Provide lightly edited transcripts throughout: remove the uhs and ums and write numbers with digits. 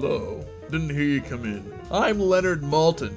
hello. Didn't hear you come in. I'm Leonard Maltin.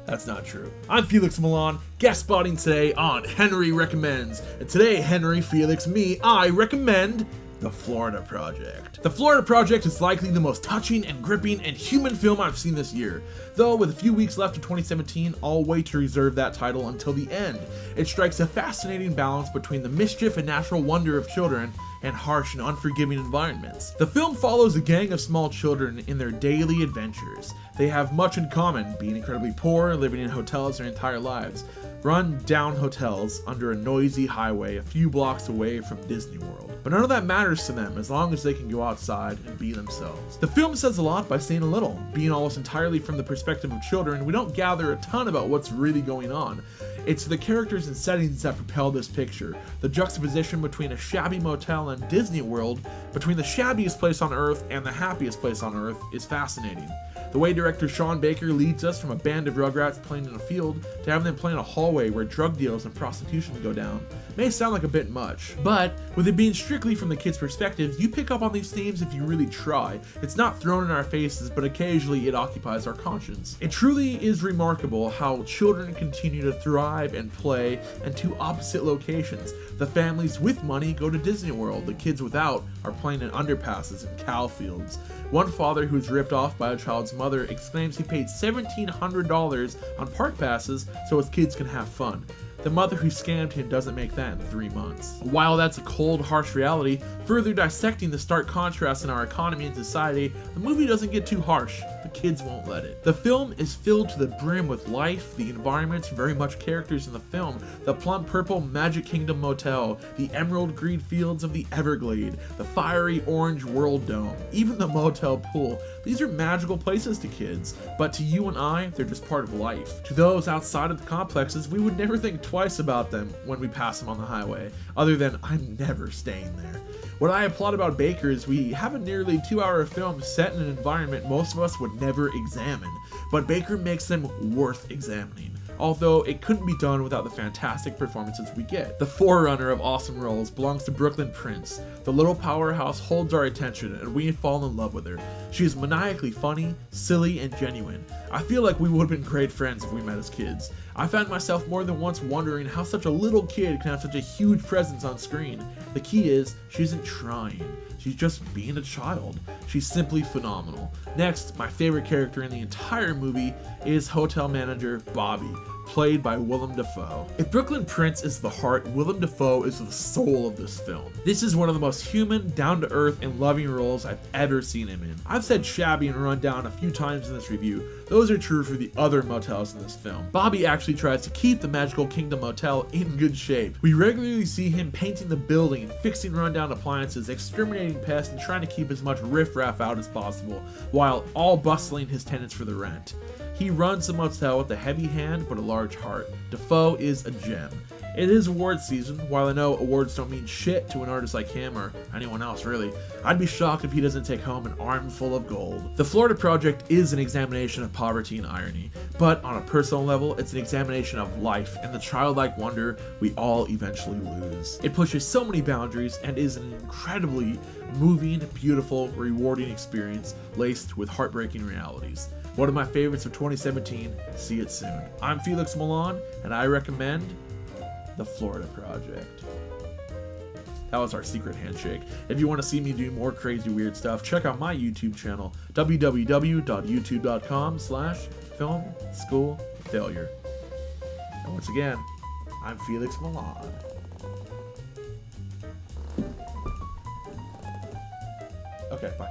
That's not true. I'm Felix Milan, guest spotting today on Henry Recommends. And today, Henry, Felix, I recommend The Florida Project. The Florida Project is likely the most touching and gripping and human film I've seen this year. Though with a few weeks left in 2017, I'll wait to reserve that title until the end. It strikes a fascinating balance between the mischief and natural wonder of children and harsh and unforgiving environments. The film follows a gang of small children in their daily adventures. They have much in common, being incredibly poor, living in hotels their entire lives, run down hotels under a noisy highway a few blocks away from Disney World. But none of that matters to them as long as they can go outside and be themselves. The film says a lot by saying a little. Being almost entirely from the perspective of children, we don't gather a ton about what's really going on. It's the characters and settings that propel this picture. The juxtaposition between a shabby motel and Disney World, between the shabbiest place on earth and the happiest place on earth, is fascinating. The way director Sean Baker leads us from a band of rugrats playing in a field to having them play in a hallway where drug deals and prostitution go down may sound like a bit much, but with it being strictly from the kids' perspectives, you pick up on these themes if you really try. It's not thrown in our faces, but occasionally it occupies our conscience. It truly is remarkable how children continue to thrive and play in two opposite locations. The families with money go to Disney World, the kids without are playing in underpasses and cow fields. One father who's ripped off by a child's mother exclaims he paid $1,700 on park passes so his kids can have fun. The mother who scammed him doesn't make that in 3 months. While that's a cold, harsh reality, further dissecting the stark contrast in our economy and society, the movie doesn't get too harsh. The kids won't let it. The film is filled to the brim with life, the environments, very much characters in the film, the plum purple Magic Kingdom Motel, the emerald green fields of the Everglade, the fiery orange World Dome, even the motel pool. These are magical places to kids, but to you and I, they're just part of life. To those outside of the complexes, we would never think twice about them when we pass them on the highway, other than I'm never staying there. What I applaud about Baker is we have a nearly 2-hour film set in an environment most of us would never examine, but Baker makes them worth examining. Although it couldn't be done without the fantastic performances we get. The forerunner of awesome roles belongs to Brooklyn Prince. The little powerhouse holds our attention and we fall in love with her. She is maniacally funny, silly, and genuine. I feel like we would have been great friends if we met as kids. I found myself more than once wondering how such a little kid can have such a huge presence on screen. The key is, she isn't trying. She's just being a child. She's simply phenomenal. Next, my favorite character in the entire movie is hotel manager Bobby, played by Willem Dafoe. If Brooklyn Prince is the heart, Willem Dafoe is the soul of this film. This is one of the most human, down-to-earth, and loving roles I've ever seen him in. I've said shabby and run down a few times in this review. Those are true for the other motels in this film. Bobby actually tries to keep the Magical Kingdom Motel in good shape. We regularly see him painting the building and fixing rundown appliances, exterminating pests, and trying to keep as much riffraff out as possible, while all bustling his tenants for the rent. He runs the motel with a heavy hand but a large heart. Dafoe is a gem. It is awards season. While I know awards don't mean shit to an artist like him or anyone else really, I'd be shocked if he doesn't take home an armful of gold. The Florida Project is an examination of poverty and irony, but on a personal level, it's an examination of life and the childlike wonder we all eventually lose. It pushes so many boundaries and is an incredibly moving, beautiful, rewarding experience laced with heartbreaking realities. One of my favorites of 2017, see it soon. I'm Felix Milan, and I recommend The Florida Project. That was our secret handshake. If you want to see me do more crazy weird stuff, check out my YouTube channel, www.youtube.com/filmschoolfailure. And once again, I'm Felix Milan. Okay, bye.